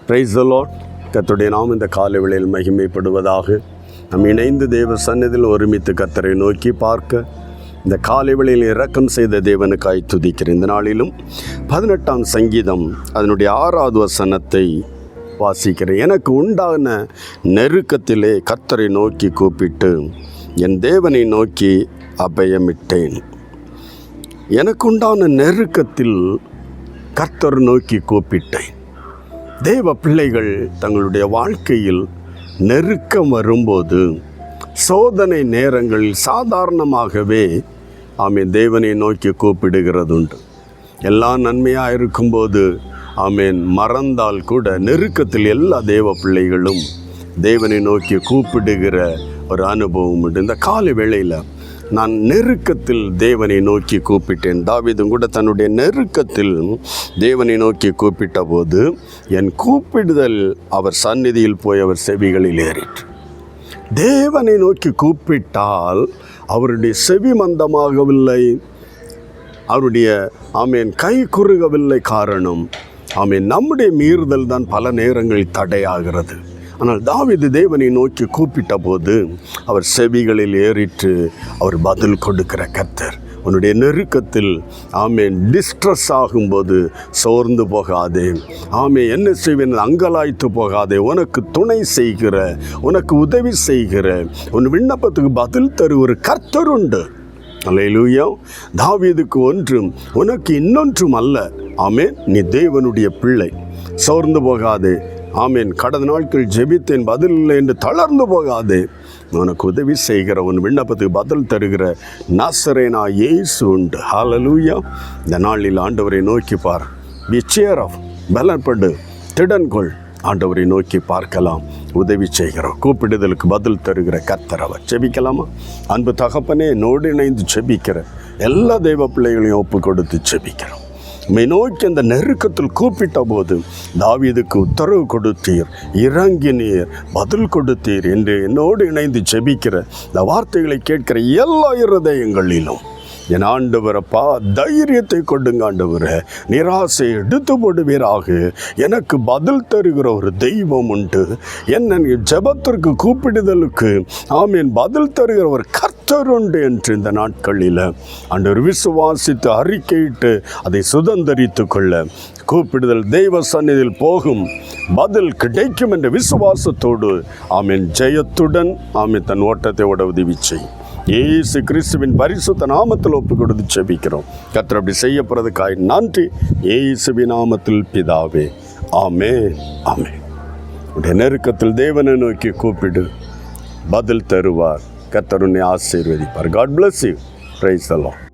Praise the Lord. கர்த்தருடைய நாமம் இந்த காலை வேளையில் மகிமைப்படுவதாக. நம் இணைந்து தேவ சந்நிதியில் ஒருமித்து கர்த்தரை நோக்கி பார்க்க இந்த காலை வேளையில் இரக்கம் செய்த தேவனுக்காய் துதிக்கிறேன். இந்த நாளிலும் 18ஆம் சங்கீதம் அதனுடைய 6வது வசனத்தை வாசிக்கிறேன். எனக்கு உண்டான நெருக்கத்திலே கர்த்தரை நோக்கி கூப்பிட்டு என் தேவனை நோக்கி அபயமிட்டேன். எனக்கு உண்டான நெருக்கத்தில் கர்த்தர் நோக்கி கூப்பிட்டேன். தேவ பிள்ளைகள் தங்களுடைய வாழ்க்கையில் நெருக்கம் வரும்போது, சோதனை நேரங்களில் சாதாரணமாகவே தேவனை நோக்கி கூப்பிடுகிறதுண்டு. எல்லாம் நன்மையாக இருக்கும்போது மறந்தால் கூட நெருக்கத்தில் எல்லா தேவ பிள்ளைகளும் தேவனை நோக்கி கூப்பிடுகிற ஒரு அனுபவம் உண்டு. இந்த காலை வேளையில் நான் நெருக்கத்தில் தேவனை நோக்கி கூப்பிட்டேன். தாவீதும் கூட தன்னுடைய நெருக்கத்தில் தேவனை நோக்கி கூப்பிட்ட போது என் கூப்பிடுதல் அவர் சந்நிதியில் போய் அவர் செவிகளில் ஏறிற்று. தேவனை நோக்கி கூப்பிட்டால் அவருடைய செவி மந்தமாகவில்லை, அவருடைய கை குறுகவில்லை. காரணம் நம்முடைய மீறுதல் தான் பல நேரங்களில் தடையாகிறது. ஆனால் தாவீது தேவனை நோக்கி கூப்பிட்ட போது அவர் செவிகளில் ஏறிற்று. அவர் பதில் கொடுக்கிற கர்த்தர். உன்னுடைய நெருக்கத்தில் டிஸ்ட்ரெஸ் ஆகும்போது சோர்ந்து போகாதே, என்ன செய்வேன் அங்கலாய்த்து போகாதே. உனக்கு துணை செய்கிற, உனக்கு உதவி செய்கிற, உன் விண்ணப்பத்துக்கு பதில் தருகிற கர்த்தர் உண்டு. அல்லேலூயா. தாவீதுக்கு ஒன்றும் உனக்கு இன்னொன்றும் அல்ல. நீ தேவனுடைய பிள்ளை, சோர்ந்து போகாதே. கடந்த நாட்கள் ஜெபித்தேன், பதில் இல்லை என்று தளர்ந்து போகாதே. உனக்கு உதவி செய்கிற, உன் விண்ணப்பத்துக்கு பதில் தருகிற நாசரேனா இயேசு உண்டு. ஹல்லேலூயா. இந்த நாளில் ஆண்டவரை நோக்கி பார். பி சியர் ஆஃப், பலப்படு, திடன்கொள். ஆண்டவரை நோக்கி பார்க்கலாம். உதவி செய்கிறோம், கூப்பிடுதலுக்கு பதில் தருகிற கர்த்தர் அவர். ஜெபிக்கலாமா? அன்பு தகப்பனே, என்னோடு இணைந்து ஜெபிக்கிற எல்லா தெய்வ பிள்ளைகளையும் ஒப்பு கொடுத்து ஜெபிக்கிறோம். நோக்கி அந்த நெருக்கத்தில் கூப்பிட்ட போது தாவீதுக்கு உத்தரவு கொடுத்தீர், இறங்கினீர், பதில் கொடுத்தீர் என்று என்னோடு இணைந்து ஜெபிக்கிற இந்த வார்த்தைகளை கேட்கிற எல்லா இருதயங்களிலும் என் ஆண்டவரப்பா தைரியத்தை கொடுங்க ஆண்டவரே. நிராசை எடுத்து போடுவீராக. எனக்கு பதில் தருகிற ஒரு தெய்வம் உண்டு. என்ன ஜெபத்திற்கு கூப்பிடுதலுக்கு பதில் தருகிற ஒரு கர்த்தர் உண்டு என்று இந்த நாட்களில் ஆண்டவர் விசுவாசித்து அறிக்கையிட்டு அதை சுதந்தரித்து கொள்ள கூப்பிடுதல் தெய்வ சந்நிதியில் போகும், பதில் கிடைக்கும் என்ற விசுவாசத்தோடு ஜெயத்துடன் தன் ஓட்டத்தை ஓட உதவி செய்யும். இயேசு கிறிஸ்துவின் பரிசுத்த நாமத்தில் ஒப்பு கொடுத்து ஜெபிக்கிறோம். கர்த்தர் அப்படி செய்யப்படுறதுக்காய் நன்றி. இயேசுவின் நாமத்தில் பிதாவே, ஆமென், ஆமென். உடைய நெருக்கத்தில் தேவனை நோக்கி கூப்பிடு, பதில் தருவார். கர்த்தர் உன்னை ஆசீர்வதிப்பார். God bless you. Praise the Lord.